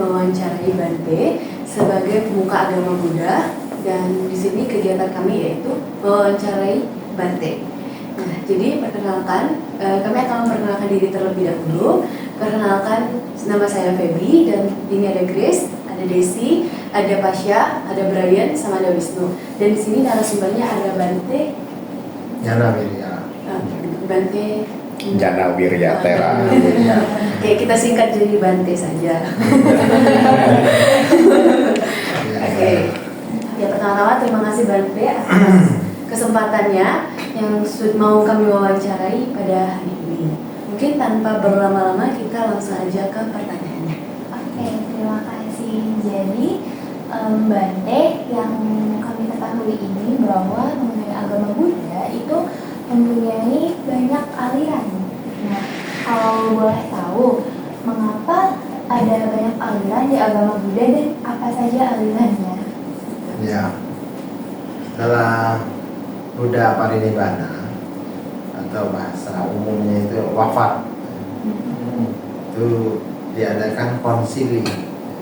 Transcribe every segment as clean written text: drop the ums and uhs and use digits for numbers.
mewawancarai Bante sebagai pemuka agama Buddha, dan di sini kegiatan kami yaitu mewawancarai Bante. Nah, jadi perkenalkan, kami akan memperkenalkan diri terlebih dahulu. Perkenalkan, nama saya Feby, dan ini ada Grace, ada Desi, ada Pasha, ada Brian, sama ada Wisnu. Dan di sini narasumbernya ada Bante Jana Wirya. Bante Jana Wirya Tera. Oke, kita singkat jadi Bante saja. Oke. Ya, pertama-tama terima kasih Bante atas kesempatannya yang mau kami wawancarai pada hari ini. Mungkin tanpa berlama-lama kita langsung aja ke pertanyaannya. Oke, terima kasih. Jadi Bante, yang kami ketahui ini bahwa mengenai agama Buddha itu mempunyai banyak aliran. Nah, kalau boleh tahu, mengapa ada banyak aliran di agama Buddha dan apa saja alirannya? Ya, setelah Buddha parinibbana atau bahasa umumnya itu wafat, itu diadakan konsili.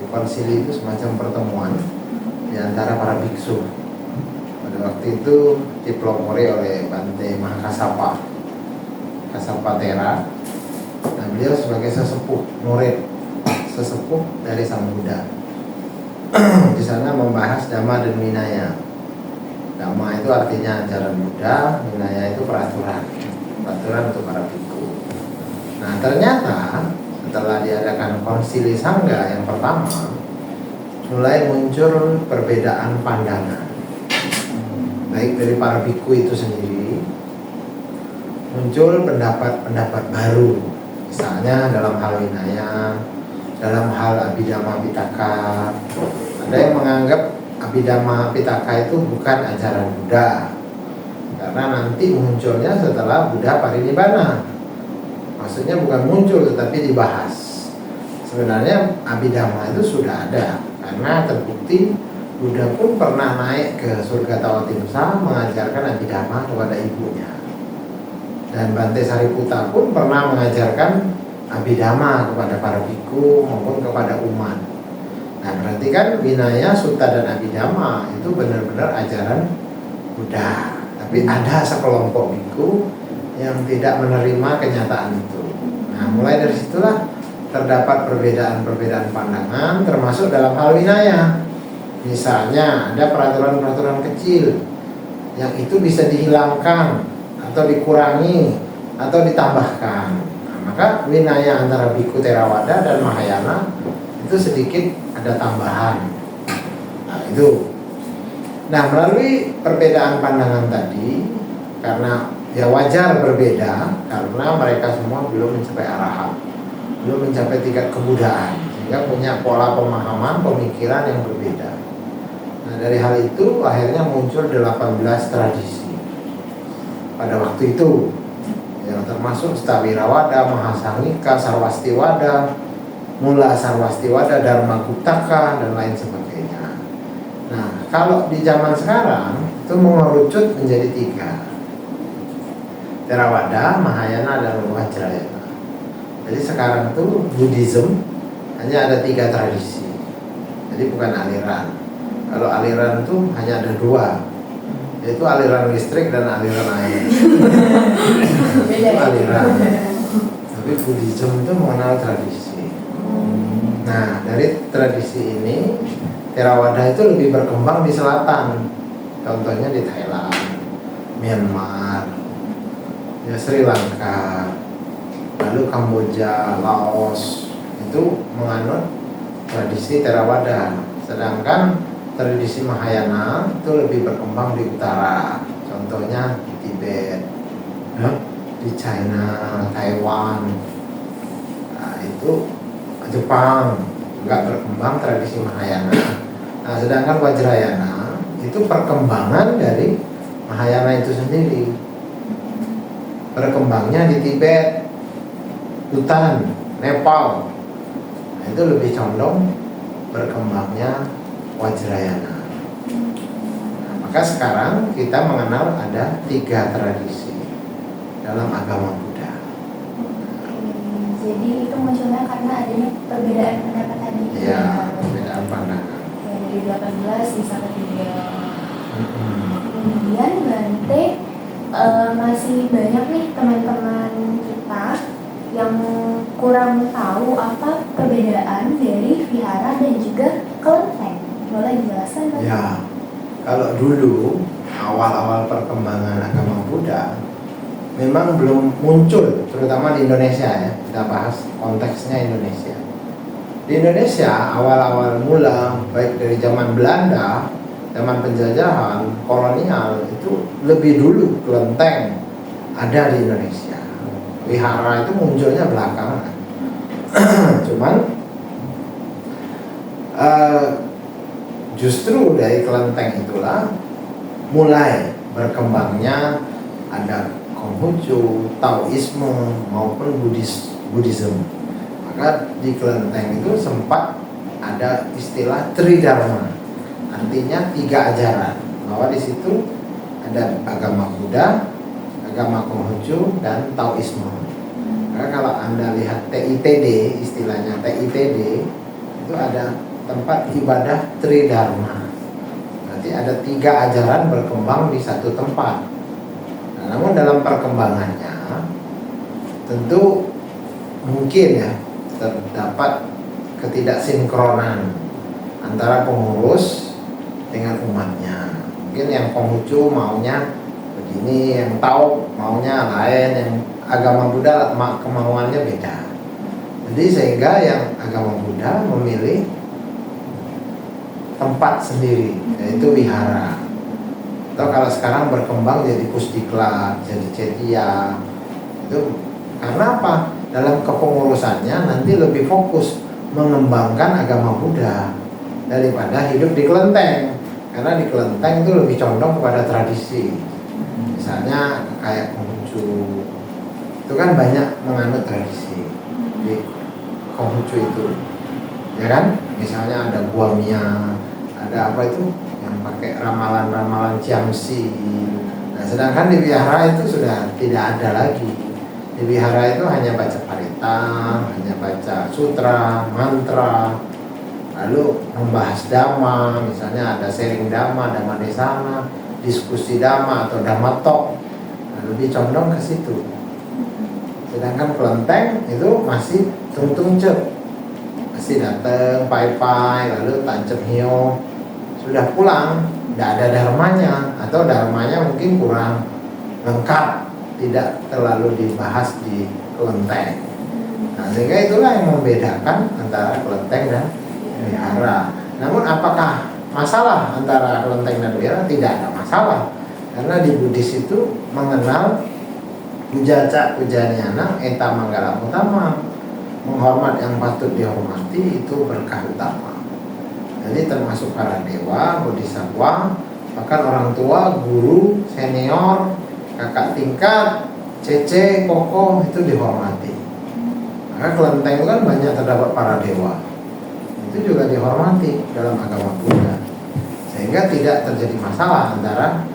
Konsili itu semacam pertemuan di antara para biksu. Pada waktu itu dipelopori oleh Bante Mahakassapa Tera. Nah, beliau sebagai sesepuh murid sesepuh dari Sang Buddha. Di sana membahas Dhamma dan Vinaya. Dhamma itu artinya ajaran Buddha, Vinaya itu peraturan untuk para biksu. Nah, ternyata setelah diadakan konsili Sangga yang pertama, mulai muncul perbedaan pandangan, baik dari para biksu itu sendiri, muncul pendapat-pendapat baru, misalnya dalam hal Vinaya, dalam hal Abhidhamma Pitaka. Ada yang menganggap Abhidhamma Pitaka itu bukan ajaran Buddha, karena nanti munculnya setelah Buddha parinibbana. Maksudnya bukan muncul tetapi dibahas. Sebenarnya Abhidhamma itu sudah ada, karena terbukti Buddha pun pernah naik ke surga Tawatimsa mengajarkan Abhidhamma kepada ibunya. Dan Bante Sariputta pun pernah mengajarkan Abhidhamma kepada para biksu maupun kepada umat. Nah, berarti kan Vinaya, Sutta, dan Abhidhamma itu benar-benar ajaran Buddha. Tapi ada sekelompok biksu yang tidak menerima kenyataan itu. Nah, mulai dari situlah terdapat perbedaan-perbedaan pandangan, termasuk dalam hal Vinaya. Misalnya ada peraturan-peraturan kecil yang itu bisa dihilangkan atau dikurangi atau ditambahkan. Nah, maka Vinaya antara biksu Theravada dan Mahayana itu sedikit ada tambahan. Nah, itu. Nah, melalui perbedaan pandangan tadi, karena ya wajar berbeda, karena mereka semua belum mencapai arahat, belum mencapai tingkat kebudayaan, sehingga punya pola pemahaman, pemikiran yang berbeda. Nah, dari hal itu akhirnya muncul 18 tradisi pada waktu itu, yang termasuk Stawirawada, Mahasangika, Sarwastiwada, Mula Sarwastiwada, Dharma Guptaka, dan lain sebagainya. Nah, kalau di zaman sekarang itu mengerucut menjadi 3: Theravada, Mahayana, dan Vajrayana. Jadi sekarang tuh Buddhism hanya ada 3 tradisi. Jadi bukan aliran. Kalau aliran tuh hanya ada 2, yaitu aliran listrik dan aliran air. Itu aliran. Tapi Buddhism itu mengenal tradisi. Nah, dari tradisi ini Theravada itu lebih berkembang di selatan. Contohnya di Thailand, Myanmar, ya Sri Lanka, lalu Kamboja, Laos, itu menganut tradisi Theravada. Sedangkan tradisi Mahayana itu lebih berkembang di utara. Contohnya di Tibet, di China, Taiwan. Nah, itu Jepang nggak berkembang tradisi Mahayana. Nah, sedangkan Vajrayana itu perkembangan dari Mahayana itu sendiri. Berkembangnya di Tibet, Hutan, Nepal. Nah, itu lebih condong berkembangnya Vajrayana. Nah, maka sekarang kita mengenal ada 3 tradisi dalam agama Buddha. Jadi itu munculnya karena adanya perbedaan pendapat tadi. Ya, sisa ketiga. Mm-mm. Kemudian Bante masih banyak nih teman-teman kita yang kurang tahu apa perbedaan dari vihara dan juga kelenteng. Boleh dijelaskan Bante? Ya, kalau dulu awal-awal perkembangan agama Buddha memang belum muncul, terutama di Indonesia ya. Kita bahas konteksnya Indonesia. Di Indonesia awal-awal mula baik dari zaman Belanda, zaman penjajahan, kolonial itu lebih dulu kelenteng ada di Indonesia. Wihara itu munculnya belakangan. Cuman justru dari kelenteng itulah mulai berkembangnya ada Konghucu, Taoisme maupun Buddhism. Maka di kelenteng itu sempat ada istilah Tridharma, artinya 3 ajaran. Bahwa di situ ada agama Buddha, agama Konghucu dan Taoisme. Maka kalau Anda lihat TITD, istilahnya TITD itu ada tempat ibadah Tridharma. Berarti ada 3 ajaran berkembang di satu tempat. Nah, namun dalam perkembangannya tentu mungkin ya terdapat ketidaksinkronan antara pengurus dengan umatnya. Mungkin yang Konghucu maunya begini, yang Tao maunya lain, yang agama Buddha kemauannya beda. Jadi sehingga yang agama Buddha memilih tempat sendiri, yaitu wihara. Atau kalau sekarang berkembang jadi pusdiklat, jadi cetia. Itu karena apa? Dalam kepengurusannya nanti lebih fokus mengembangkan agama Buddha daripada hidup di kelenteng. Karena di kelenteng itu lebih condong kepada tradisi. Misalnya kayak Konghucu, itu kan banyak menganut tradisi di Konghucu itu, ya kan? Misalnya ada Guamia, ada apa itu yang pakai ramalan-ramalan Ciamsi. Nah, sedangkan di wihara itu sudah tidak ada lagi. Di wihara itu hanya baca parita, hanya baca sutra, mantra, lalu membahas dhamma, misalnya ada sharing dhamma, dhamma desana, diskusi dhamma atau dhamma talk. Nah, lebih condong ke situ. Sedangkan kelenteng itu masih tung cep, masih datang pai-pai, lalu tancap hio, sudah pulang, tidak ada dharmanya atau dharmanya mungkin kurang lengkap, tidak terlalu dibahas di kelenteng. Nah, sehingga itulah yang membedakan antara kelenteng dan wihara. Namun apakah masalah antara kelenteng dan wihara? Tidak ada masalah, karena di Buddhis itu mengenal pujaca pujanyana eta manggala utama, menghormat yang patut dihormati itu berkah utama. Jadi termasuk para dewa, bodhisattva, bahkan orang tua, guru, senior, kakak tingkat, cece, koko itu dihormati. Maka kelenteng itu kan banyak terdapat para dewa, itu juga dihormati dalam agama Buddha, sehingga tidak terjadi masalah antara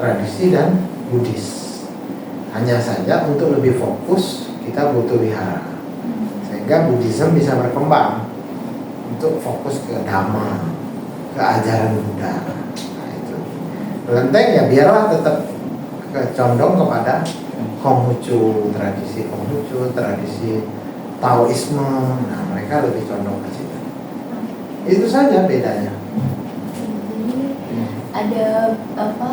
tradisi dan Buddhis. Hanya saja untuk lebih fokus kita butuh wihara, sehingga Buddhism bisa berkembang untuk fokus ke Dhamma, ke ajaran Buddha. Nah, itu kelenteng ya biarlah tetap condong kepada Konghucu, tradisi Konghucu, tradisi Taoisme. Nah, mereka lebih condong ke situ. Itu saja bedanya. Jadi ada apa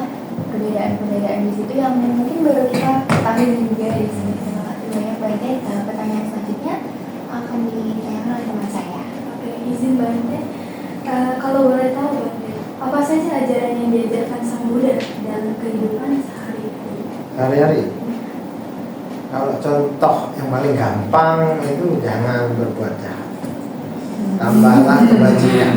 perbedaan-perbedaan di situ yang mungkin baru kita ketahui juga di sini. Terima kasih banyak Bante. Pertanyaan selanjutnya akan ditanyakan oleh teman saya. Oke, izin Bante. Kalau boleh tahu Bante, apa saja ajaran yang diajarkan Sang Buddha dalam kehidupan Sehari-hari. Kalau contoh yang paling gampang itu jangan berbuat jahat. Tambahlah kebajikan.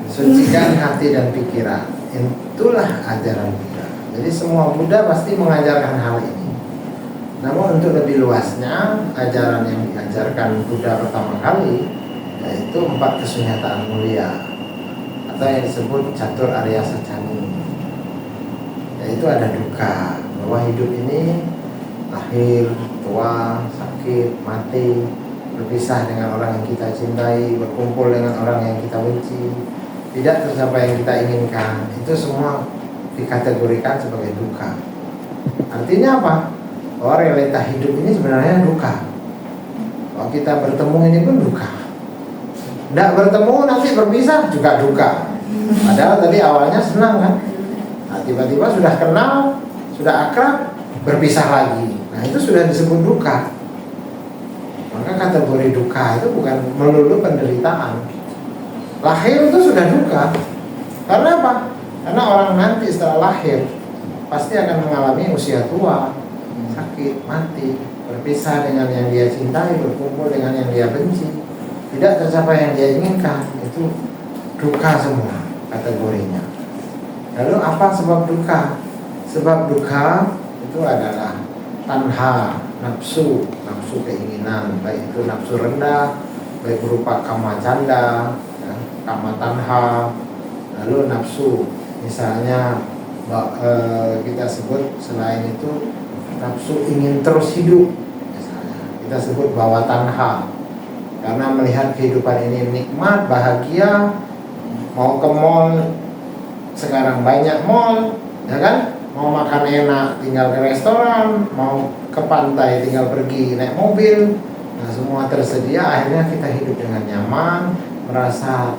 Sucikan hati dan pikiran. Itulah ajaran Buddha. Jadi semua Buddha pasti mengajarkan hal ini. Namun untuk lebih luasnya, ajaran yang diajarkan Buddha pertama kali yaitu 4 kesunyataan mulia, atau yang disebut Catur Arya Sacani. Yaitu ada duka, bahwa hidup ini lahir, tua, sakit, mati, berpisah dengan orang yang kita cintai, berkumpul dengan orang yang kita benci. tidak tercapai yang kita inginkan, itu semua dikategorikan sebagai duka. Artinya apa? Bahwa realita hidup ini sebenarnya duka. Kalau kita bertemu ini pun duka. Tidak bertemu nanti berpisah juga duka. Padahal tadi awalnya senang kan? Nah, tiba-tiba sudah kenal, sudah akrab, berpisah lagi. Nah, itu sudah disebut duka. Maka kategori duka itu bukan melulu penderitaan. Lahir itu sudah duka. Karena apa? Karena orang nanti setelah lahir pasti akan mengalami usia tua, sakit, mati, berpisah dengan yang dia cintai, berkumpul dengan yang dia benci, tidak tercapai yang dia inginkan. Itu duka semua kategorinya. Lalu apa sebab duka? Sebab duka itu adalah tanha, nafsu keinginan, baik itu nafsu rendah, baik berupa kama canda, ya, kama tanha, lalu nafsu misalnya kita sebut selain itu nafsu ingin terus hidup, misalnya kita sebut bawa tanha, karena melihat kehidupan ini nikmat, bahagia, mau ke mall sekarang banyak mall, ya kan? Mau makan enak tinggal ke restoran, mau ke pantai tinggal pergi naik mobil. Nah, semua tersedia, akhirnya kita hidup dengan nyaman, merasa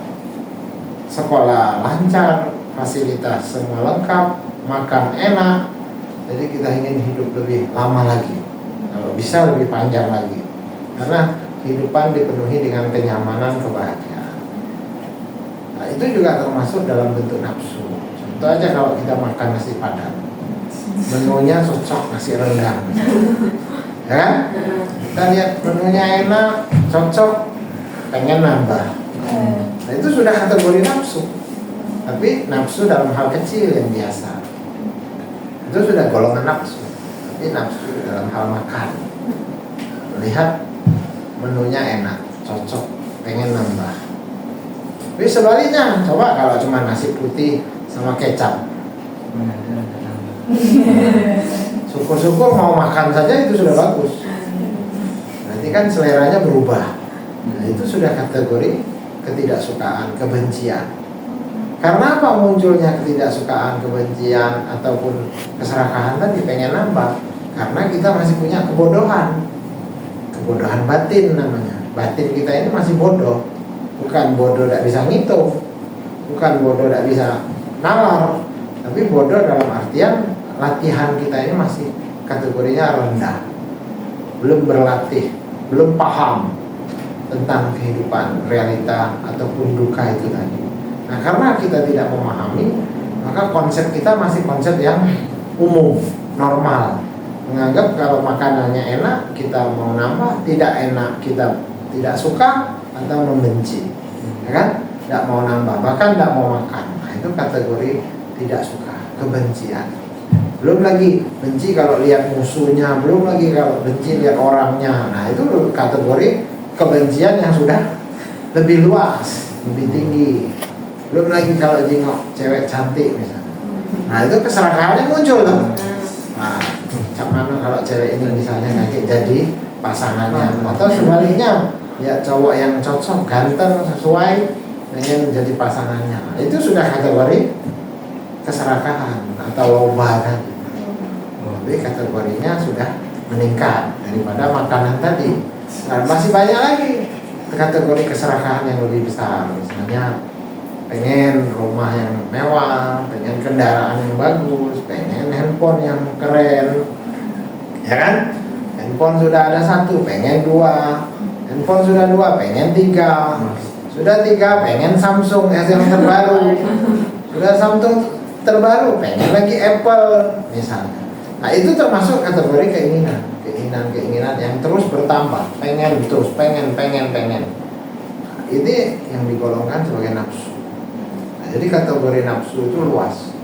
sekolah lancar, fasilitas semua lengkap, makan enak. Jadi kita ingin hidup lebih lama lagi, kalau bisa lebih panjang lagi, karena kehidupan dipenuhi dengan kenyamanan, kebahagiaan. Nah, itu juga termasuk dalam bentuk nafsu. Contoh aja kalau kita makan nasi padang, menunya cocok nasi rendang, ya kan? Kita lihat menunya enak, cocok, pengen nambah. Nah, itu sudah kategori nafsu. Tapi nafsu dalam hal kecil yang biasa, itu sudah golongan nafsu. Tapi nafsu dalam hal makan, melihat menunya enak, cocok, pengen nambah. Tapi sebaliknya, coba kalau cuma nasi putih sama kecap, syukur-syukur mau makan saja itu sudah bagus. Nanti kan seleranya berubah. Nah, itu sudah kategori ketidaksukaan, kebencian. Karena apa munculnya ketidaksukaan, kebencian, ataupun keserakahan tadi, pengen nambah? Karena kita masih punya kebodohan. Kebodohan batin namanya. Batin kita ini masih bodoh. Bukan bodoh tidak bisa ngitung, bukan bodoh tidak bisa nalar, tapi bodoh dalam artian latihan kita ini masih kategorinya rendah, belum berlatih, belum paham tentang kehidupan realita ataupun duka itu tadi. Nah, karena kita tidak memahami, maka konsep kita masih konsep yang umum, normal. Menganggap kalau makanannya enak kita mau nambah, tidak enak kita tidak suka atau membenci, ya kan? Tidak mau nambah, bahkan tidak mau makan. Nah, itu kategori tidak suka, kebencian. Belum lagi benci kalau lihat musuhnya, belum lagi kalau benci lihat orangnya. Nah, itu kategori kebencian yang sudah lebih luas, lebih tinggi. Belum lagi kalau jengok cewek cantik misalnya. Nah, itu keserakahannya muncul tuh. Nah, mana kalau cewek ini misalnya nanti jadi pasangannya, atau sebaliknya ya cowok yang cocok, ganteng, sesuai dengan jadi pasangannya. Nah, itu sudah kategori keserakahan atau loba kan. Tapi kategorinya sudah meningkat daripada makanan tadi. Nah, masih banyak lagi kategori keserakahan yang lebih besar. Misalnya pengen rumah yang mewah, pengen kendaraan yang bagus, pengen handphone yang keren, ya kan? Handphone sudah ada satu, pengen dua. Handphone sudah dua, pengen tiga. Sudah tiga, pengen Samsung S yang terbaru. Sudah Samsung terbaru, pengen lagi Apple misalnya. Nah, itu termasuk kategori keinginan yang terus bertambah, pengen terus, pengen. Nah, ini yang digolongkan sebagai nafsu. Nah, jadi kategori nafsu itu luas.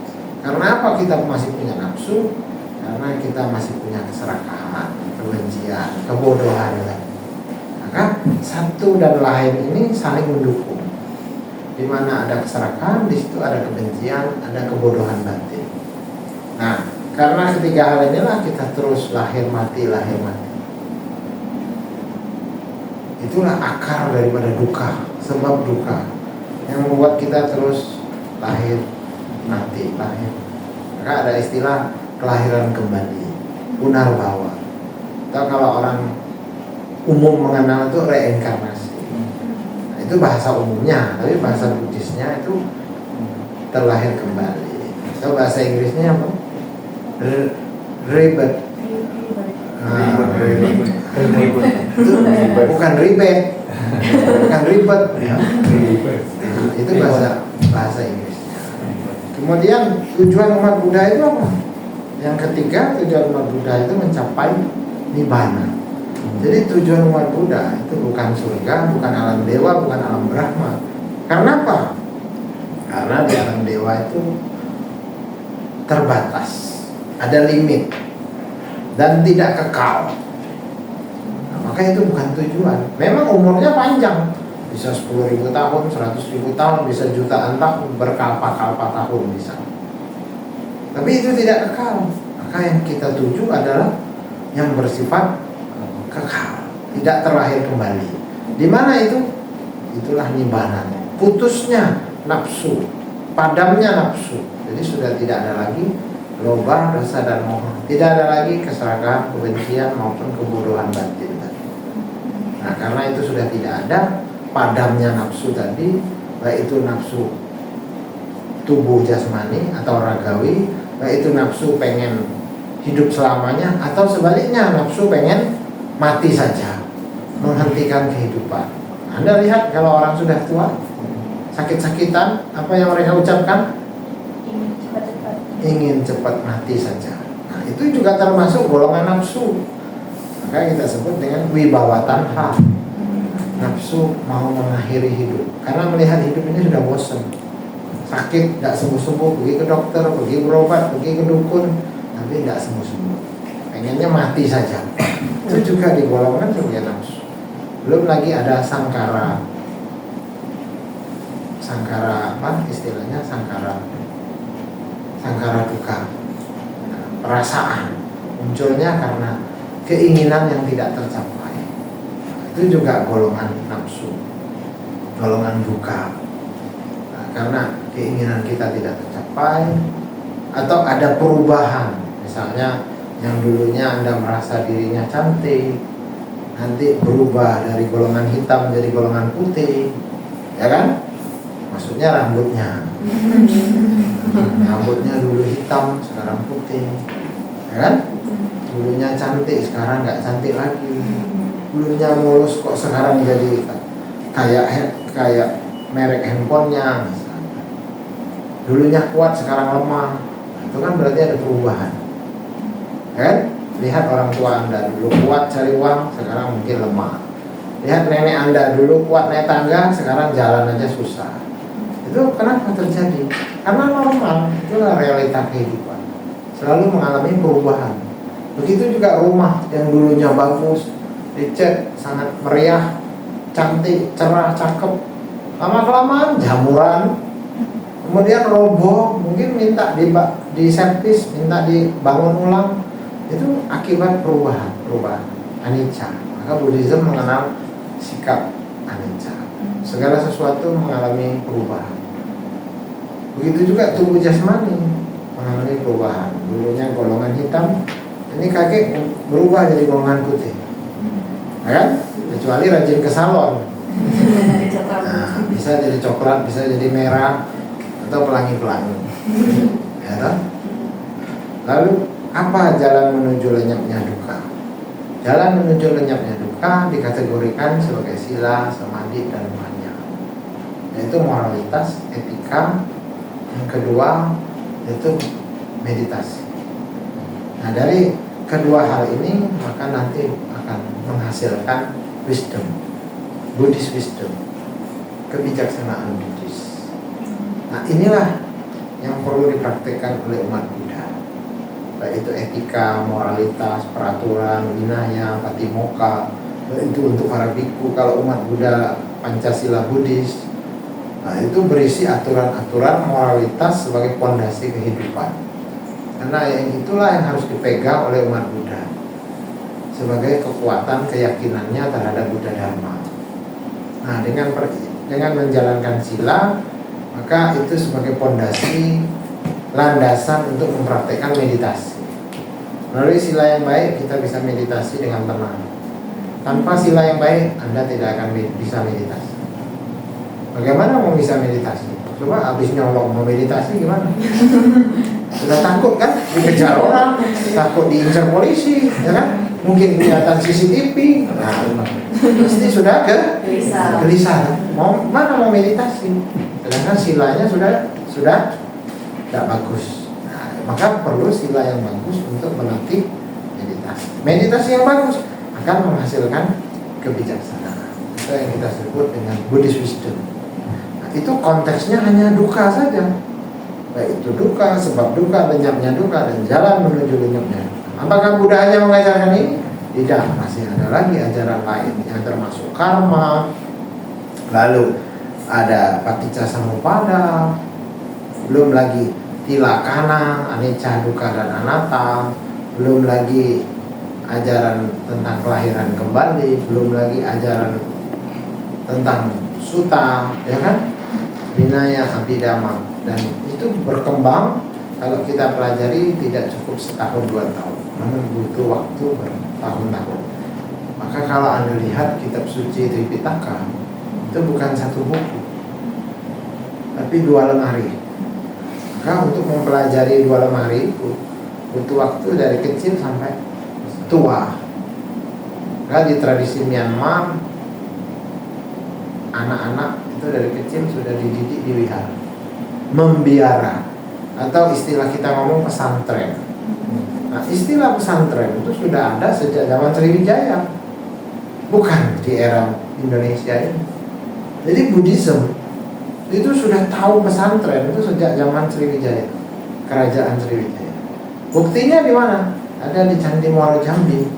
Karena apa kita masih punya nafsu? Karena kita masih punya keserakahan, kebencian, kebodohan. Maka satu dan lain ini saling mendukung. Di mana ada keserakahan, di situ ada kebencian, ada kebodohan batin. Nah, karena ketiga hal inilah kita terus lahir mati. Itulah akar daripada duka, sebab duka. yang membuat kita terus lahir mati lahir. Maka ada istilah kelahiran kembali, punarbawa, atau kalau orang umum mengenal itu reinkarnasi. Nah, itu bahasa umumnya, tapi bahasa Buddhisnya itu terlahir kembali. Atau bahasa Inggrisnya apa? Rebirth. Itu bukan ribet, bukan ribet ya. Itu bahasa Inggrisnya. Kemudian tujuan umat Buddha itu apa? Yang ketiga, tujuan umat Buddha itu mencapai nibbana. Jadi tujuan umat Buddha itu bukan surga, bukan alam dewa, bukan alam Brahma. Karena apa? Karena di alam dewa itu terbatas, ada limit dan tidak kekal. Nah, maka itu bukan tujuan. Memang umurnya panjang, bisa 10.000 tahun, 100.000 tahun, bisa jutaan tahun, berkalpa-kalpa tahun bisa. Tapi itu tidak kekal. Maka yang kita tuju adalah yang bersifat kekal, tidak terlahir kembali. Di mana itu? Itulah nibbana. Putusnya nafsu, padamnya nafsu. Jadi sudah tidak ada lagi loba, dosa dan moha. Tidak ada lagi keserakahan, kebencian maupun kebodohan batin tadi. Nah, karena itu sudah tidak ada, padamnya nafsu tadi, baik itu nafsu tubuh jasmani atau ragawi, baik itu nafsu pengen hidup selamanya atau sebaliknya nafsu pengen mati saja, menghentikan kehidupan. Anda lihat kalau orang sudah tua, sakit-sakitan, apa yang mereka ucapkan? Ingin cepat mati saja. Nah, itu juga termasuk golongan nafsu. Maka kita sebut dengan wibawatan ha. Nafsu mau mengakhiri hidup karena melihat hidup ini sudah bosan, sakit, tidak sembuh-sembuh, pergi ke dokter, pergi berobat, pergi ke dukun, tapi tidak sembuh-sembuh, pengennya mati saja. Itu juga digolongkan sebagai nafsu. Belum lagi ada sangkara apa istilahnya, sangkara duka, perasaan munculnya karena keinginan yang tidak tercapai. Itu juga golongan nafsu, golongan duka. Nah, karena keinginan kita tidak tercapai atau ada perubahan, misalnya yang dulunya Anda merasa dirinya cantik, nanti berubah dari golongan hitam menjadi golongan putih, ya kan? Maksudnya rambutnya. Rambutnya dulu hitam, sekarang putih, ya kan? Dulunya cantik, sekarang nggak cantik lagi. Dulunya mulus, kok sekarang jadi kayak merek handphonenya misalnya. Dulunya kuat, sekarang lemah. Itu kan berarti ada perubahan. Kan? Lihat orang tua Anda dulu kuat cari uang, sekarang mungkin lemah. Lihat nenek Anda dulu kuat naik tangga, sekarang jalan aja susah. Itu kenapa terjadi? Karena normal, itulah realita kehidupan. Selalu mengalami perubahan. Begitu juga rumah yang dulunya bagus, dicat sangat meriah, cantik, cerah, cakep. Lama-kelamaan jamuran, kemudian roboh, mungkin minta diservis, minta dibangun ulang. Itu akibat perubahan anicca. Maka Buddhism mengenal sikap anicca. Segala sesuatu mengalami perubahan. Begitu juga tubuh jasmani mengalami perubahan. Dulunya golongan hitam, ini kakek berubah jadi golongan putih, ya kan? Kecuali rajin ke salon. Nah, bisa jadi coklat, bisa jadi merah, atau pelangi-pelangi, ya kan? Lalu apa jalan menuju lenyapnya duka? Jalan menuju lenyapnya duka dikategorikan sebagai sila, samadhi, dan manya. Yaitu moralitas, etika. Yang kedua yaitu meditasi. Nah, dari kedua hal ini maka nanti akan menghasilkan wisdom, Buddhist wisdom, kebijaksanaan Buddhis. Nah, inilah yang perlu dipraktikkan oleh umat Buddha. Baik itu etika, moralitas, peraturan, winaya, patimokkha. Itu untuk para bhikkhu. Kalau umat Buddha Pancasila Buddhis, nah, itu berisi aturan-aturan moralitas sebagai pondasi kehidupan. Karena yang itulah yang harus dipegang oleh umat Buddha sebagai kekuatan keyakinannya terhadap Buddha Dharma. Nah, dengan dengan menjalankan sila, maka itu sebagai pondasi landasan untuk mempraktekkan meditasi. Melalui sila yang baik kita bisa meditasi dengan tenang. Tanpa sila yang baik Anda tidak akan bisa meditasi. Bagaimana mau bisa meditasi? Coba habis nyolong mau meditasi gimana? Sudah takut kan dikejar orang, takut diincar polisi, ya kan? Mungkin kelihatan CCTV, nah, pasti sudah gelisah. Mau meditasi? Sedangkan silanya sudah tidak bagus. Nah, maka perlu sila yang bagus untuk melatih meditasi. Meditasi yang bagus akan menghasilkan kebijaksanaan. Itu yang kita sebut dengan Buddhist wisdom. Nah, itu konteksnya hanya duka saja. Baik itu duka, sebab duka, lenyapnya duka, dan jalan menuju lenyapnya. Apakah Buddha hanya mengajarkan ini? Tidak, masih ada lagi ajaran lain yang termasuk karma, lalu ada paticca samuppada, belum lagi tilakana, anicca, dukkha, dan anatta, belum lagi ajaran tentang kelahiran kembali, belum lagi ajaran tentang sutta, ya kan? Vinaya, abhidhamma, dan itu berkembang. Kalau kita pelajari tidak cukup setahun 2 tahun, namun butuh waktu bertahun-tahun. Maka kalau Anda lihat kitab suci Tripitaka, itu bukan satu buku, tapi 2 lemari. Maka untuk mempelajari 2 lemari itu butuh waktu dari kecil sampai tua. Maka di tradisi Myanmar, anak-anak itu dari kecil sudah dididik di wihara, membiara, atau istilah kita ngomong pesantren. Nah, istilah pesantren itu sudah ada sejak zaman Sriwijaya, bukan di era Indonesia ini. Jadi Buddhism itu sudah tahu pesantren itu sejak zaman Sriwijaya, kerajaan Sriwijaya. Buktinya di mana? Ada di Candi Muaro Jambi.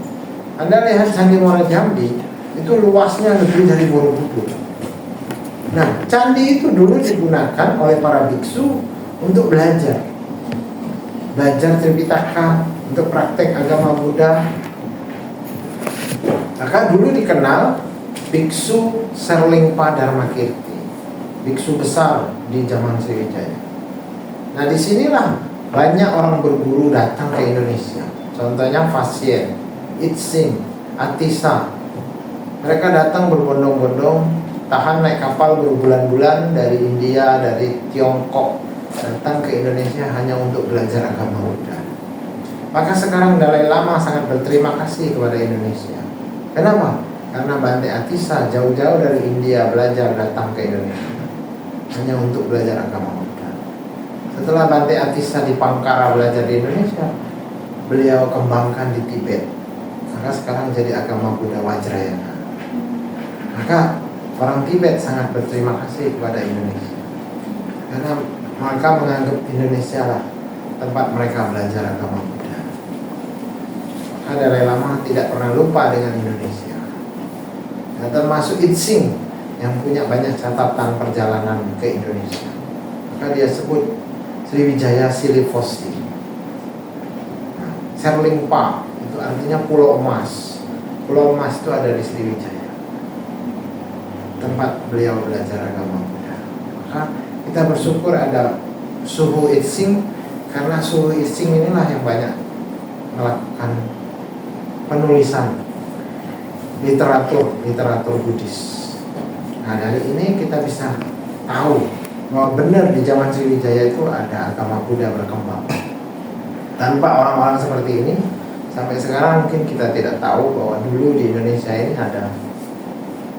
Anda lihat Candi Muaro Jambi itu luasnya lebih dari Borobudur. Nah, candi itu dulu digunakan oleh para biksu untuk belajar Tripitaka, untuk praktek agama Buddha. Maka dulu dikenal biksu Serlingpa Dharmakirti, biksu besar di zaman Sriwijaya. Nah, disinilah banyak orang berguru datang ke Indonesia. Contohnya Fasien, Itsing, Atisa. Mereka datang berbondong-bondong, tahan naik kapal berbulan-bulan dari India, dari Tiongkok, datang ke Indonesia hanya untuk belajar agama Buddha. Maka sekarang Dalai Lama sangat berterima kasih kepada Indonesia. Kenapa? Karena Bante Atisa jauh-jauh dari India belajar datang ke Indonesia hanya untuk belajar agama Buddha. Setelah Bante Atisa di Pangkara belajar di Indonesia, beliau kembangkan di Tibet. Maka sekarang jadi agama Buddha Vajrayana. Maka orang Tibet sangat berterima kasih kepada Indonesia, karena mereka menganggap Indonesia lah tempat mereka belajar agama Buddha. Maka Dalai Lama tidak pernah lupa dengan Indonesia. Nah, termasuk Itsing yang punya banyak catatan perjalanan ke Indonesia. Maka dia sebut Sriwijaya Silifosi. Nah, Serlingpa itu artinya pulau emas. Pulau emas itu ada di Sriwijaya, tempat beliau belajar agama Buddha. Maka kita bersyukur ada Suhu Itsing, karena Suhu Itsing inilah yang banyak melakukan penulisan literatur Buddhis. Nah, dari ini kita bisa tahu bahwa benar di zaman Sriwijaya itu ada agama Buddha berkembang. Tanpa orang-orang seperti ini, sampai sekarang mungkin kita tidak tahu bahwa dulu di Indonesia ini ada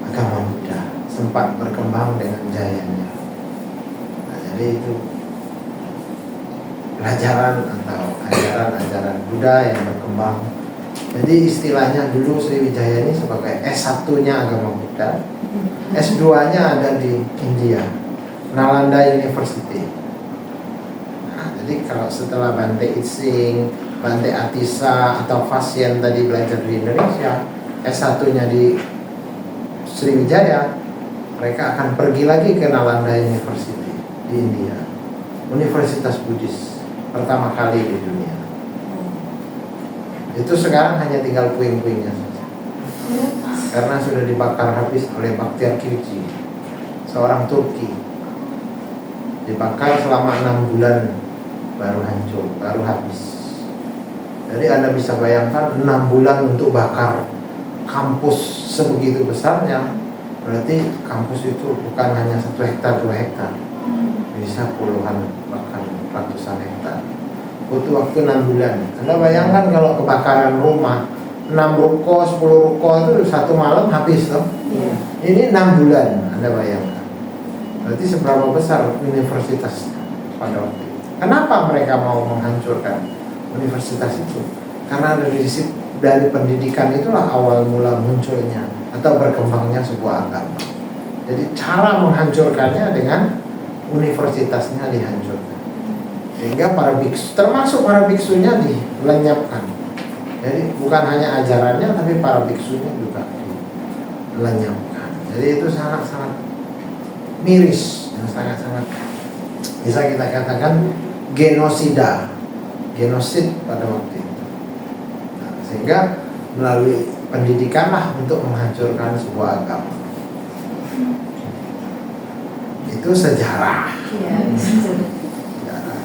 agama Buddha, sempat berkembang dengan jayanya. Nah, jadi itu pelajaran atau ajaran-ajaran Buddha yang berkembang. Jadi istilahnya dulu Sriwijaya ini sebagai S1-nya agama Buddha, S2-nya ada di India, Nalanda University. Nah, jadi kalau setelah Bante Itsing, Bante Atisa atau Fasien tadi belajar di Indonesia, S1-nya di Sriwijaya, mereka akan pergi lagi ke Nalanda University di India, Universitas Buddhis pertama kali di dunia. Itu sekarang hanya tinggal puing-puingnya saja, karena sudah dibakar habis oleh Bhaktiar Khilji seorang Turki. Dibakar selama 6 bulan baru hancur, baru habis. Jadi Anda bisa bayangkan 6 bulan untuk bakar kampus sebegitu besarnya. Berarti kampus itu bukan hanya 1 hektar, 2 hektar, bisa puluhan bahkan ratusan hektar. Butuh waktu 6 bulan. Anda bayangkan kalau kebakaran rumah 6 ruko, 10 ruko itu 1 malam habis toh. Iya. Ini 6 bulan, Anda bayangkan. Berarti seberapa besar universitas pada waktu itu. Kenapa mereka mau menghancurkan universitas itu? Karena dari pendidikan itulah awal mula munculnya atau berkembangnya sebuah agama. Jadi cara menghancurkannya dengan universitasnya dihancurkan. Sehingga para biksu, termasuk para biksunya dilenyapkan. Jadi bukan hanya ajarannya, tapi para biksunya juga dilenyapkan. Jadi itu sangat-sangat miris, sangat-sangat bisa kita katakan genosida, genosid pada waktu itu. Nah, sehingga melalui pendidikanlah untuk menghancurkan sebuah agama. Itu sejarah. Iya. Sejarah.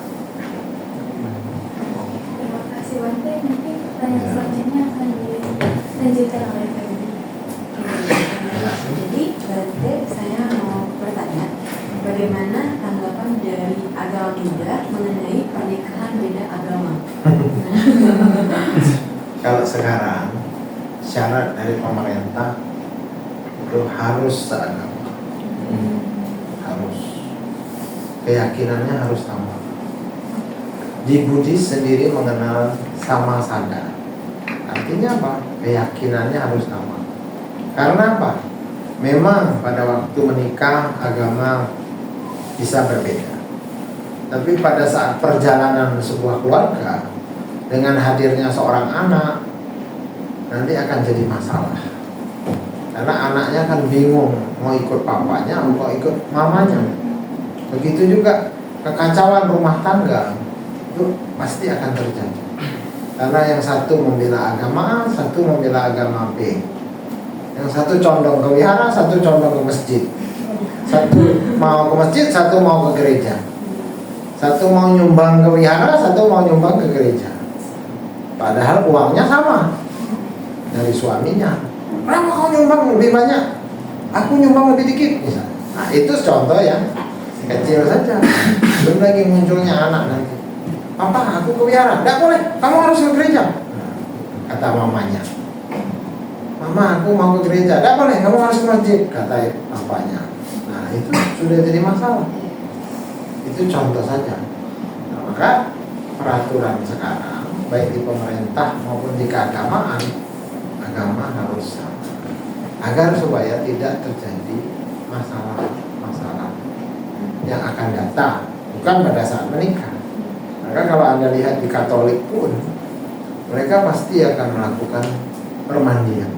Terima kasih Bante. Mungkin pertanyaan selanjutnya akan dilanjutkan oleh Febri. Jadi Bante, saya mau bertanya, bagaimana tanggapan dari agama Buddha mengenai pernikahan beda agama? Kalau sekarang syarat dari pemerintah itu harus seagama, harus keyakinannya harus sama. Di Buddhis sendiri mengenal sama sada. Artinya apa? Keyakinannya harus sama. Karena apa? Memang pada waktu menikah agama bisa berbeda. Tapi pada saat perjalanan sebuah keluarga dengan hadirnya seorang anak nanti akan jadi masalah. Karena anaknya kan bingung mau ikut papanya atau mau ikut mamanya. Begitu juga kekacauan rumah tangga itu pasti akan terjadi. Karena yang satu membela agama A, satu membela agama B. Yang satu condong ke wihara, satu condong ke masjid. Satu mau ke masjid, satu mau ke gereja. Satu mau nyumbang ke wihara, satu mau nyumbang ke gereja. Padahal uangnya sama dari suaminya. Kenapa kau nyumbang lebih banyak? Aku nyumbang lebih dikit misalnya. Nah itu contoh yang kecil saja. Belum lagi munculnya anak nanti. Papa, aku ke wihara. Tidak boleh, kamu harus ke gereja. Kata mamanya. Mama, aku mau ke gereja. Tidak boleh, kamu harus ke masjid. Kata papanya. Nah itu sudah jadi masalah. Itu contoh saja. Nah, maka peraturan sekarang baik di pemerintah maupun di keagamaan, agama harus sama agar supaya tidak terjadi masalah-masalah yang akan datang, bukan pada saat menikah. Maka kalau Anda lihat di Katolik pun mereka pasti akan melakukan permandian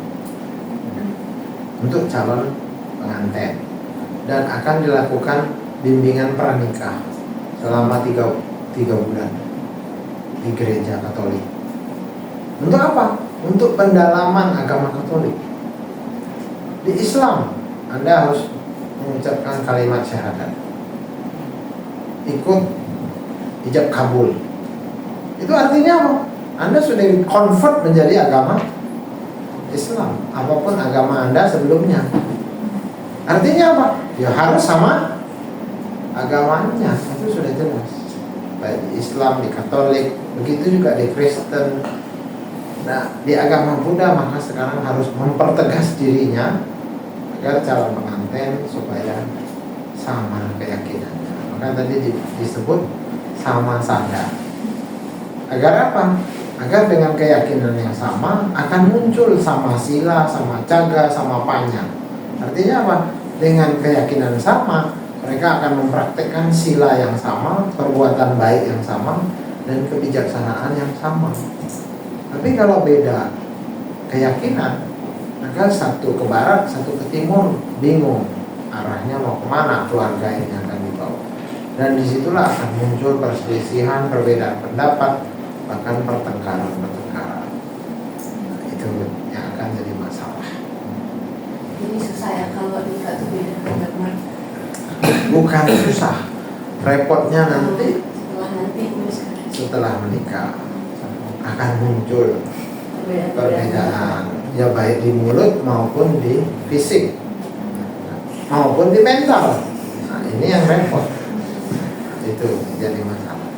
untuk calon pengantin dan akan dilakukan bimbingan pranikah selama 3 bulan di gereja Katolik. Untuk apa? Untuk pendalaman agama Katolik. Di Islam Anda harus mengucapkan kalimat syahadat, ikut ijab kabul. Itu artinya apa? Anda sudah convert menjadi agama Islam, apapun agama Anda sebelumnya. Artinya apa? Ya harus sama agamanya. Itu sudah jelas. Baik di Islam, di Katolik, begitu juga di Kristen. Nah, di agama Buddha maka sekarang harus mempertegas dirinya agar calon pengantin supaya sama keyakinannya. Maka tadi disebut sama sada. Agar apa? Agar dengan keyakinan yang sama akan muncul sama sila, sama caga, sama panya. Artinya apa? Dengan keyakinan sama mereka akan mempraktekkan sila yang sama, perbuatan baik yang sama, dan kebijaksanaan yang sama. Tapi kalau beda keyakinan, maka satu ke barat, satu ke timur, bingung arahnya mau kemana keluarga ini akan dibawa. Dan disitulah akan muncul perselisihan, perbedaan pendapat, bahkan pertengkaran. Nah, itu yang akan jadi masalah. Jadi susah ya kalau nikah tuh beda agama. bukan susah. Repotnya nanti setelah menikah akan muncul perbedaan, ya baik di mulut maupun di fisik maupun di mental. Nah, ini yang repot, itu jadi masalah.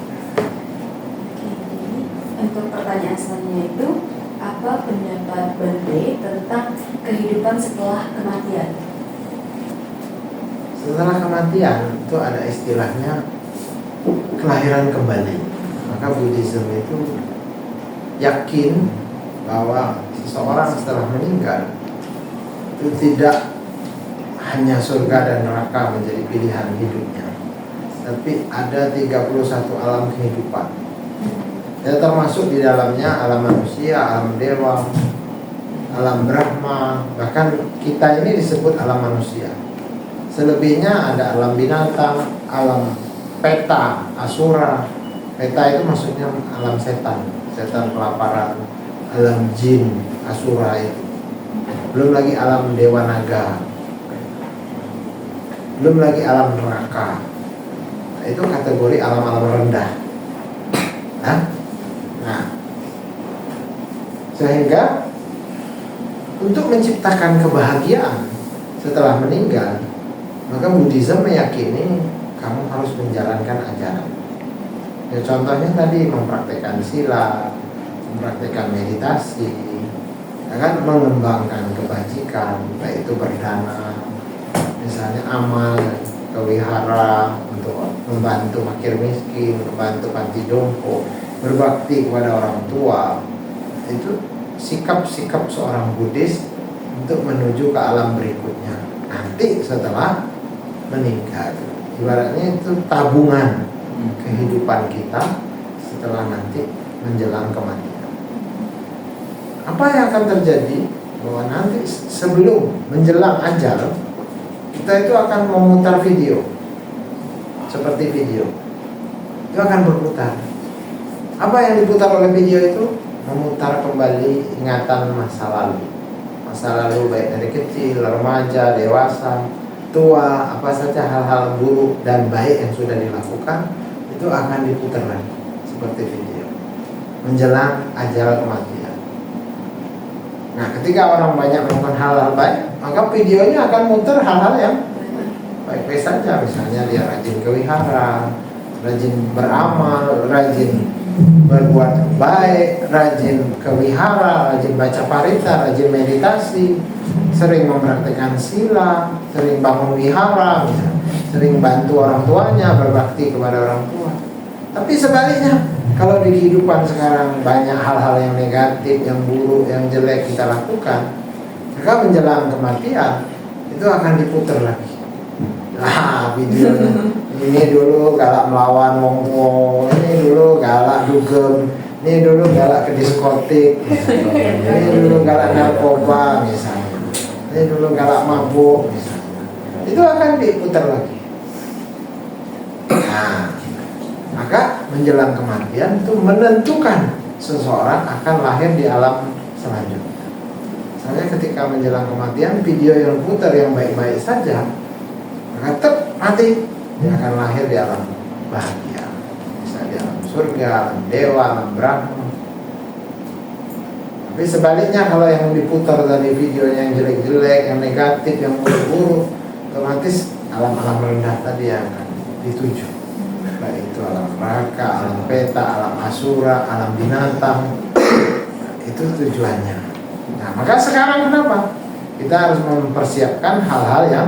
Untuk pertanyaan selanjutnya itu, apa pendapat Bante tentang kehidupan setelah kematian? Setelah kematian itu ada istilahnya kelahiran kembali. Maka Buddhism itu yakin bahwa seseorang setelah meninggal itu tidak hanya surga dan neraka menjadi pilihan hidupnya, tapi ada 31 alam kehidupan. Ya, termasuk di dalamnya alam manusia, alam dewa, alam Brahma, bahkan kita ini disebut alam manusia. Selebihnya ada alam binatang, alam peta, asura. Peta itu maksudnya alam setan, setan kelaparan, alam jin, asura itu. Belum lagi alam dewa naga. Belum lagi alam neraka. Nah, itu kategori alam-alam rendah. Nah, sehingga untuk menciptakan kebahagiaan setelah meninggal, maka Buddhism meyakini kamu harus menjalankan ajaran. Ya, contohnya tadi mempraktekkan sila, mempraktekkan meditasi, akan mengembangkan kebajikan, baik itu berdana, misalnya amal, kewihara untuk membantu fakir miskin, membantu panti jompo, berbakti kepada orang tua. Itu sikap-sikap seorang Buddhis untuk menuju ke alam berikutnya nanti setelah meninggal. Ibaratnya itu tabungan kehidupan kita setelah nanti menjelang kematian. Apa yang akan terjadi? Bahwa nanti sebelum menjelang ajal, kita itu akan memutar video, seperti video itu akan berputar. Apa yang diputar oleh video itu? Memutar kembali ingatan masa lalu. Masa lalu baik dari kecil, remaja, dewasa, tua, apa saja hal-hal buruk dan baik yang sudah dilakukan itu akan diputar lagi seperti video menjelang ajal kematian. Nah, ketika orang banyak melakukan hal-hal baik, maka videonya akan muter hal-hal yang baik-baik saja. Misalnya dia rajin kewihara, rajin beramal, rajin berbuat baik, rajin kewihara, rajin baca parita, rajin meditasi, sering mempraktikkan sila, sering bangun wihara, misalnya, sering bantu orang tuanya, berbakti kepada orang tua. Tapi sebaliknya, kalau di kehidupan sekarang banyak hal-hal yang negatif, yang buruk, yang jelek kita lakukan, maka menjelang kematian itu akan diputar lagi. Nah, videonya ini dulu galak melawan wong tua, ini dulu galak dugem, ini dulu galak ke diskotik, ini dulu galak narkoba misalnya, ini dulu galak mabuk misalnya. Itu akan diputar lagi. Nah, maka menjelang kematian itu menentukan seseorang akan lahir di alam selanjutnya. Misalnya ketika menjelang kematian, video yang putar yang baik-baik saja, maka mati, dia akan lahir di alam bahagia, misalnya di alam surga, alam dewa, alam Brahma. Tapi sebaliknya, kalau yang diputar tadi videonya yang jelek-jelek, yang negatif, yang buruk-buruk, otomatis alam-alam rendah tadi yang akan dituju, baik itu alam neraka, alam peta, alam asura, alam binatang. Itu tujuannya. Nah, maka sekarang kenapa? Kita harus mempersiapkan hal-hal yang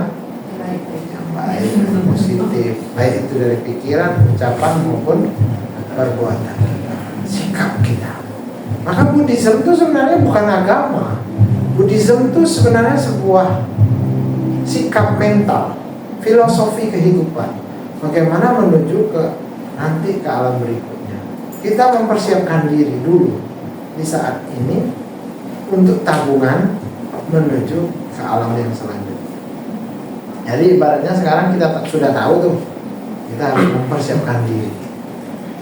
baik, positif, baik itu dari pikiran, ucapan maupun perbuatan, sikap kita. Maka Buddhism itu sebenarnya bukan agama. Buddhism itu sebenarnya sebuah sikap mental, filosofi kehidupan. Bagaimana menuju ke nanti ke alam berikutnya. Kita mempersiapkan diri dulu di saat ini untuk tabungan menuju ke alam yang selanjutnya. Jadi ibaratnya sekarang kita sudah tahu tuh, kita harus mempersiapkan diri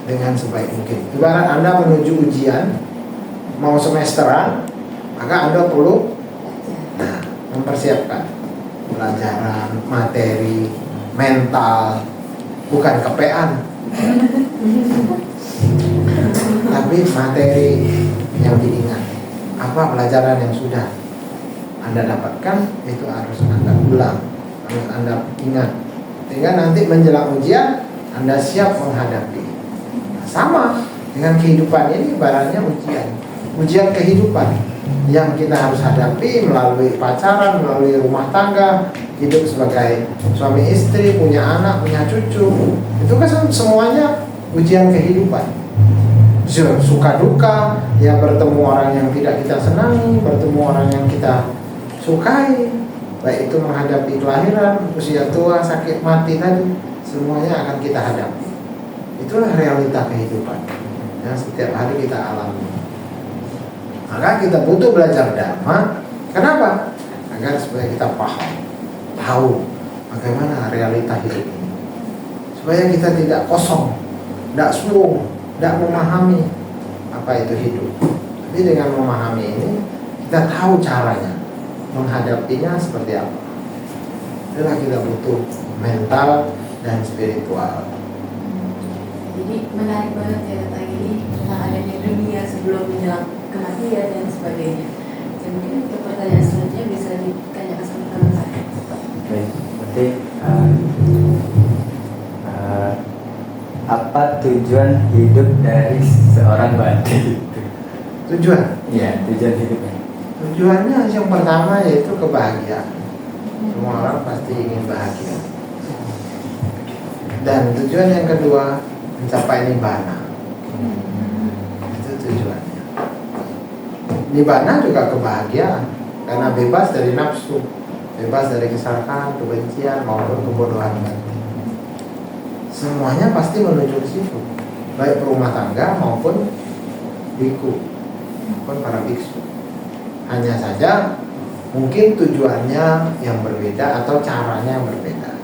dengan sebaik mungkin. Ibarat Anda menuju ujian, mau semesteran, maka Anda perlu mempersiapkan pelajaran, materi, mental, bukan kepean, tapi materi yang diingat. Apa pelajaran yang sudah Anda dapatkan itu harus Anda ulang, harus Anda ingat, sehingga nanti menjelang ujian Anda siap menghadapi. Sama dengan kehidupan ini, ibaratnya ujian kehidupan yang kita harus hadapi melalui pacaran, melalui rumah tangga, hidup sebagai suami istri, punya anak, punya cucu. Itu kan semuanya ujian kehidupan. Suka duka, ya bertemu orang yang tidak kita senangi, bertemu orang yang kita sukai, baik itu menghadapi kelahiran, usia tua, sakit mati tadi, semuanya akan kita hadapi. Itulah realita kehidupan yang setiap hari kita alami. Maka kita butuh belajar dhamma. Kenapa? Agar supaya kita paham, tahu bagaimana realita hidup ini, supaya kita tidak kosong, tidak suwung, tidak memahami apa itu hidup. Tapi dengan memahami ini, kita tahu caranya menghadapinya seperti apa. Itulah kita butuh mental dan spiritual. Jadi menarik banget ya tentang ini, tentang adanya dunia sebelum menjelang kematian dan sebagainya. Dan mungkin untuk pertanyaan selanjutnya bisa ditanyakan sama teman saya. Baik, berarti apa tujuan hidup dari seorang Bante itu? Tujuan? Iya, tujuan hidupnya. Tujuannya yang pertama yaitu kebahagiaan. Semua orang pasti ingin bahagia. Dan tujuan yang kedua mencapai nibbana. Itu tujuannya. Nibbana juga kebahagiaan, karena bebas dari nafsu, bebas dari kesalahan, kebencian maupun kebodohan hati. Semuanya pasti menuju ke situ, baik rumah tangga maupun biku, maupun para biksu. Hanya saja mungkin tujuannya yang berbeda atau caranya yang berbeda.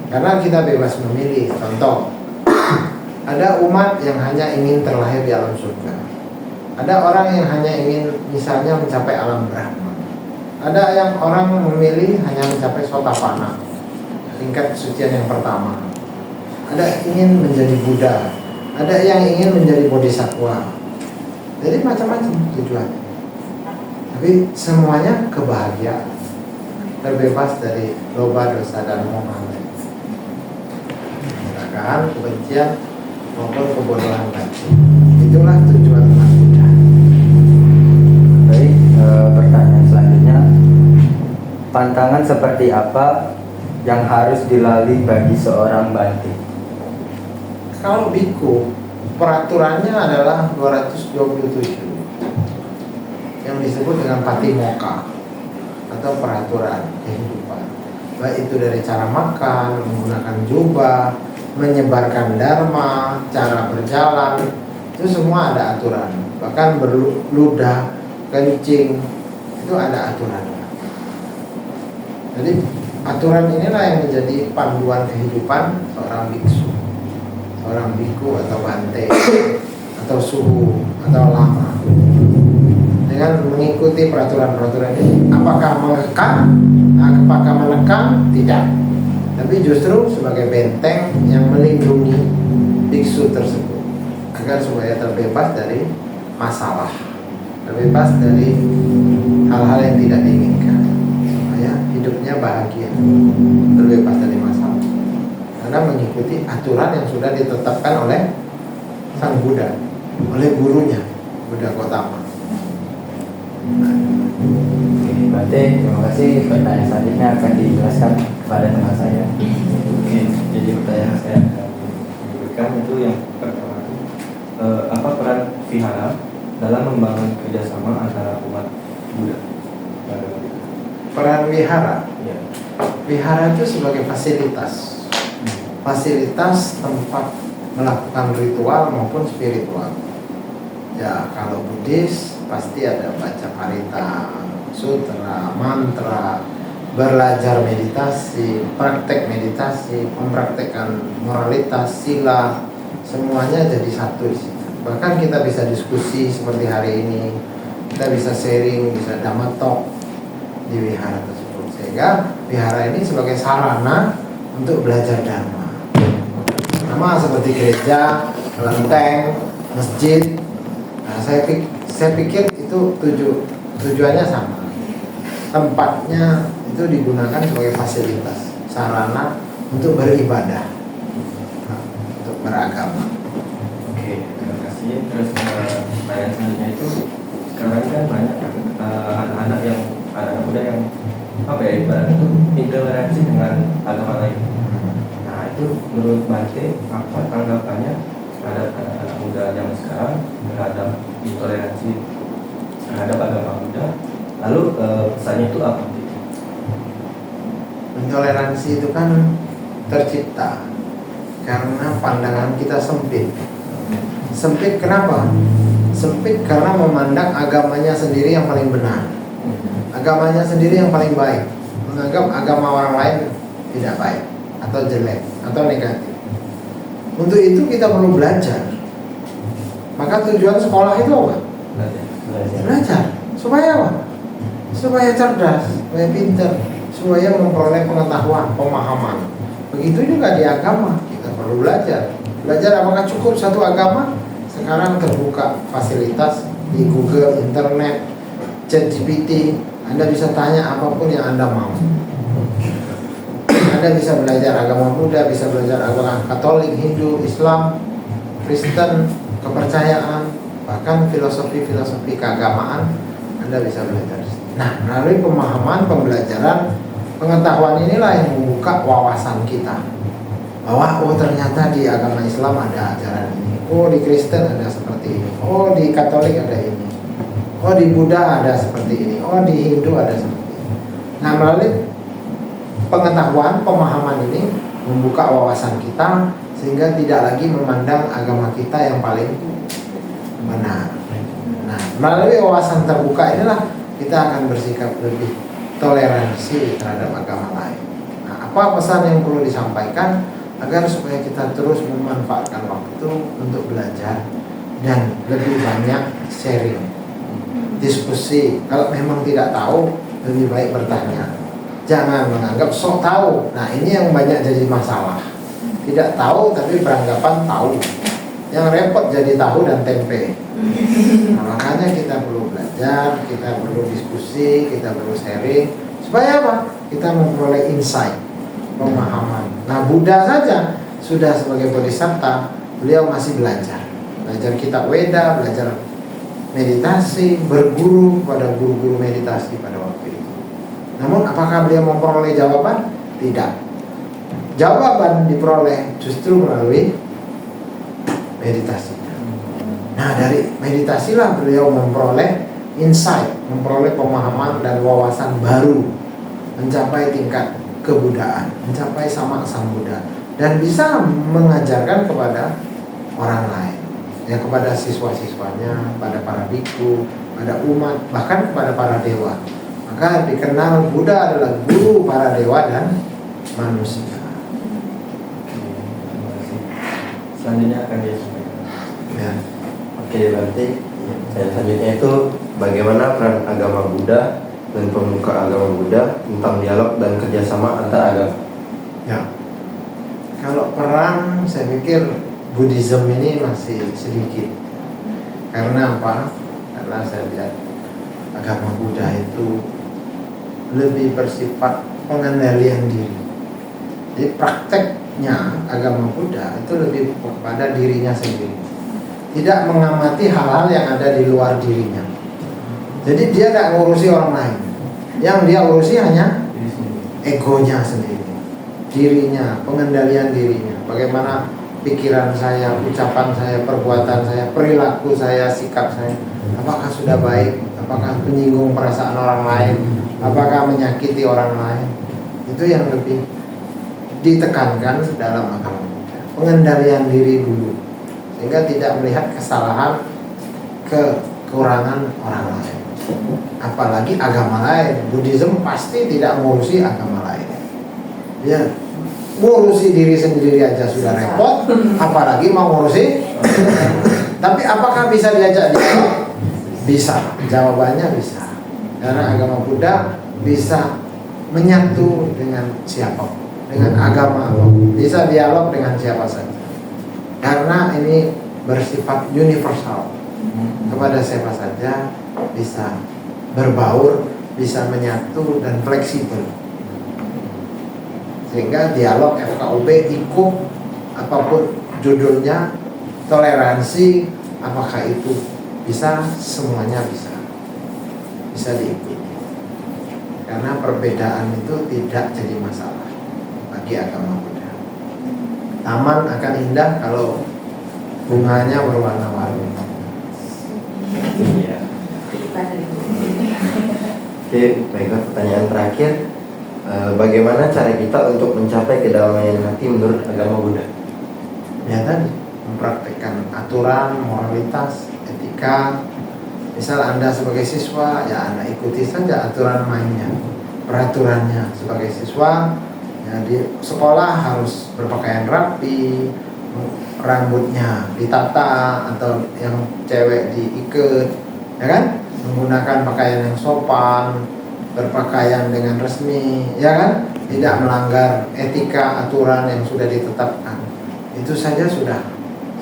Karena kita bebas memilih. Contoh, ada umat yang hanya ingin terlahir di alam surga. Ada orang yang hanya ingin misalnya mencapai alam Brahma. Ada yang orang memilih hanya mencapai Sotapanna, tingkat kesucian yang pertama. Ada ingin menjadi Buddha, ada yang ingin menjadi Bodhisattva. Jadi macam-macam tujuan. Tapi semuanya kebahagiaan, terbebas dari loba, dosa dan moha, kecelakaan, kebencian maupun kebodohan hati. Itulah tujuan umat Buddha. Baik, pertanyaan selanjutnya, pantangan seperti apa yang harus dilalui bagi seorang Bante? Kalau biku, peraturannya adalah 227 yang disebut dengan patimokkha atau peraturan kehidupan. Baik itu dari cara makan, menggunakan jubah, menyebarkan dharma, cara berjalan, itu semua ada aturan. Bahkan berludah, kencing, itu ada aturan. Jadi aturan inilah yang menjadi panduan kehidupan seorang biksu, seorang biku atau bante, atau suhu atau lama. Dengan mengikuti peraturan-peraturan ini, apakah mengekang, apakah menekan? Tidak. Tapi justru sebagai benteng yang melindungi biksu tersebut agar supaya terbebas dari masalah, terbebas dari hal-hal yang tidak diinginkan, supaya hidupnya bahagia, terbebas dari masalah, karena mengikuti aturan yang sudah ditetapkan oleh Sang Buddha, oleh gurunya, Buddha Gotama. Bante, terima kasih. Pertanyaan selanjutnya akan dijelaskan kepada teman saya. Oke, jadi pertanyaan saya akan diberikan itu yang pertama, apa peran vihara dalam membangun kerjasama antara umat Buddha? Peran wihara, Ya. wihara itu sebagai fasilitas, fasilitas tempat melakukan ritual maupun spiritual. Ya, kalau Buddhis pasti ada baca parita, sutra, mantra, belajar meditasi, praktek meditasi, mempraktekkan moralitas, sila, semuanya jadi satu di situ. Bahkan kita bisa diskusi seperti hari ini, kita bisa sharing, bisa dhamma talk di wihara tersebut. Sehingga wihara ini sebagai sarana untuk belajar dharma. Sama seperti gereja, kelenteng, masjid. Nah, saya pikir itu tujuannya sama. Tempatnya itu digunakan sebagai fasilitas, sarana untuk beribadah, untuk beragama. Oke, terima kasih. Terus pertanyaan selanjutnya itu, sekarang kan banyak anak-anak muda yang apa ya, ibaratnya itu intoleransi dengan agama lain. Nah, itu menurut Bante apa tanggapannya terhadap anak-anak muda yang sekarang terhadap intoleransi terhadap agama Buddha? Lalu pesannya itu apa? Intoleransi itu kan tercipta karena pandangan kita sempit. Sempit kenapa? Sempit karena memandang agamanya sendiri yang paling benar, agamanya sendiri yang paling baik, menganggap agama orang lain tidak baik atau jelek atau negatif. Untuk itu kita perlu belajar. Maka tujuan sekolah itu apa? Belajar. Supaya apa? Supaya cerdas, supaya pintar, supaya memperoleh pengetahuan, pemahaman. Begitu juga di agama, kita perlu belajar. Belajar apakah cukup satu agama? Sekarang terbuka fasilitas di Google, internet, ChatGPT. Anda bisa tanya apapun yang Anda mau. Anda bisa belajar agama Buddha, bisa belajar agama Katolik, Hindu, Islam, Kristen, kepercayaan, bahkan filosofi keagamaan. Anda bisa belajar. Nah, melalui pemahaman, pembelajaran, pengetahuan inilah yang membuka wawasan kita. Bahwa ternyata di agama Islam ada ajaran ini. Di Kristen ada seperti ini. Di Katolik ada ini. Di Buddha ada seperti ini. Di Hindu ada seperti ini. Nah, melalui pengetahuan, pemahaman ini membuka wawasan kita sehingga tidak lagi memandang agama kita yang paling benar. Nah, melalui wawasan terbuka inilah kita akan bersikap lebih toleransi terhadap agama lain. Nah, apa pesan yang perlu disampaikan agar supaya kita terus memanfaatkan waktu untuk belajar dan lebih banyak sharing, diskusi. Kalau memang tidak tahu, lebih baik bertanya. Jangan menganggap sok tahu. Nah, ini yang banyak jadi masalah. Tidak tahu tapi beranggapan tahu. Yang repot jadi tahu dan tempe. Nah, makanya kita perlu belajar, kita perlu diskusi, kita perlu sharing. Supaya apa? Kita memperoleh insight, pemahaman. Nah, Buddha saja sudah sebagai bodhisatta, beliau masih belajar. Belajar kitab Weda, belajar meditasi, berguru pada guru-guru meditasi pada waktu itu. Namun apakah beliau memperoleh jawaban? Tidak. Jawaban diperoleh justru melalui meditasi. Nah, dari meditasilah beliau memperoleh insight, memperoleh pemahaman dan wawasan baru, mencapai tingkat kebudaan, mencapai sama sang Buddha, dan bisa mengajarkan kepada orang lain, ya, kepada siswa-siswanya, pada para biku, pada umat, bahkan kepada para dewa. Maka dikenal Buddha adalah guru para dewa dan manusia. Terima kasih. Selanjutnya akan disampaikan. Ya. Oke, berarti saya selanjutnya itu bagaimana peran agama Buddha dan pemuka agama Buddha tentang dialog dan kerjasama antar agama. Ya. Kalau perang, saya pikir Buddhism ini masih sedikit. Karena apa? Karena saya lihat agama Buddha itu lebih bersifat pengendalian diri. Jadi prakteknya agama Buddha itu lebih kepada dirinya sendiri, tidak mengamati hal-hal yang ada di luar dirinya. Jadi dia tidak ngurusi orang lain. Yang dia urusi hanya egonya sendiri, dirinya, pengendalian dirinya. Bagaimana pikiran saya, ucapan saya, perbuatan saya, perilaku saya, sikap saya, apakah sudah baik, apakah menyinggung perasaan orang lain, apakah menyakiti orang lain. Itu yang lebih ditekankan dalam agama Buddha. Pengendalian diri dulu, sehingga tidak melihat kesalahan, kekurangan orang lain. Apalagi agama lain. Buddhism pasti tidak mengurusi agama lain. Ya, ngurusi diri sendiri aja sudah repot, apalagi mau ngurusi. Tapi apakah bisa diajak dialog? Bisa. Jawabannya bisa. Karena agama Buddha bisa menyatu dengan siapapun. dengan agama apapun, bisa dialog dengan siapa saja. Karena ini bersifat universal, kepada siapa saja bisa berbaur, bisa menyatu dan fleksibel. Sehingga dialog FKUP ikut apapun judulnya, toleransi, apakah itu bisa, semuanya bisa diikuti. Karena perbedaan itu tidak jadi masalah bagi agama Buddha. Taman akan indah kalau bunganya berwarna-warni. Iya. Oke, baiklah, pertanyaan terakhir. Bagaimana cara kita untuk mencapai kedamaian hati menurut agama Buddha? Ya tadi, mempraktekkan aturan, moralitas, etika. Misal Anda sebagai siswa, ya Anda ikuti saja aturan mainnya, peraturannya. Sebagai siswa, ya di sekolah harus berpakaian rapi, rambutnya ditata atau yang cewek diikat, ya kan? Menggunakan pakaian yang sopan, berpakaian dengan resmi, ya kan? Tidak melanggar etika aturan yang sudah ditetapkan. Itu saja sudah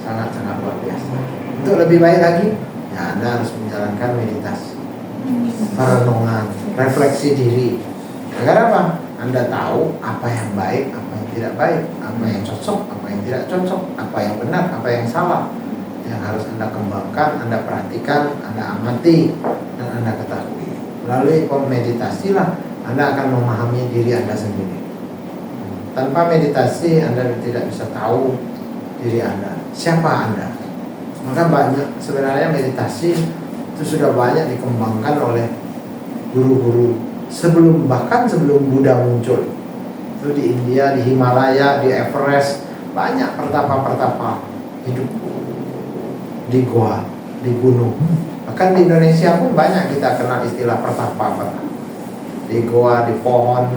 sangat-sangat luar biasa. Untuk lebih baik lagi, ya Anda harus menjalankan meditasi, perenungan, refleksi diri. Agar apa? Anda tahu apa yang baik, apa yang tidak baik, apa yang cocok, apa yang tidak cocok, apa yang benar, apa yang salah. Yang harus Anda kembangkan, Anda perhatikan, Anda amati, dan Anda ketahui. Melalui meditasi lah Anda akan memahami diri Anda sendiri. Tanpa meditasi Anda tidak bisa tahu diri Anda, siapa Anda. Maka banyak sebenarnya meditasi itu sudah banyak dikembangkan oleh guru-guru bahkan sebelum Buddha muncul. Itu di India, di Himalaya, di Everest, banyak pertapa-pertapa hidup di goa, di gunung. Bahkan di Indonesia pun banyak kita kenal istilah pertapa. Di goa, di pohon,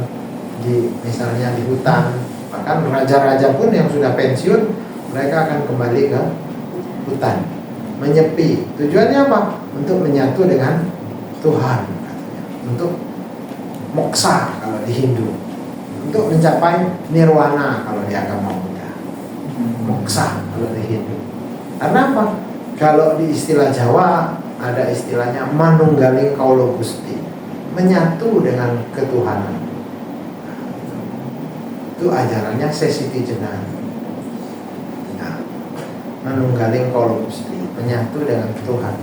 misalnya di hutan. Bahkan raja-raja pun yang sudah pensiun, mereka akan kembali ke hutan, menyepi. Tujuannya apa? Untuk menyatu dengan Tuhan, katanya. Untuk moksa kalau di Hindu, untuk mencapai nirwana kalau di agama Buddha. Moksa kalau di Hindu. Karena apa? Kalau di istilah Jawa ada istilahnya manunggaling kaulo gusti, menyatu dengan ketuhanan. Itu ajarannya Sesiti Jenar. Nah, manunggaling kaulo gusti, menyatu dengan Tuhan.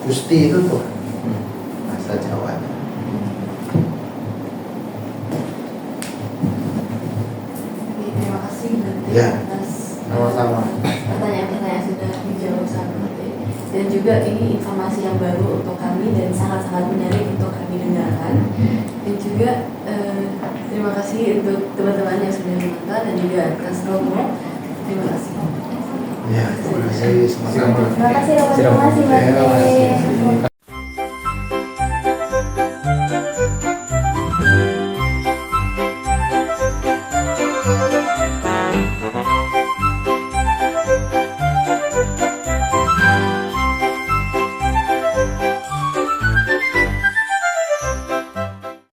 Gusti itu Tuhan, bahasa Jawanya. Oke, terima kasih Bante Ya, atas sama-sama. pertanyaan-pertanyaan sudah dijawab sama Bante. Dan juga ini informasi yang baru untuk kami dan sangat-sangat menarik untuk kami dengarkan. Dan juga terima kasih untuk teman-teman yang sudah menonton dan juga atas Romo. Terima kasih. Ya, terima kasih sama-sama. Terima kasih Romo, terima kasih Bante.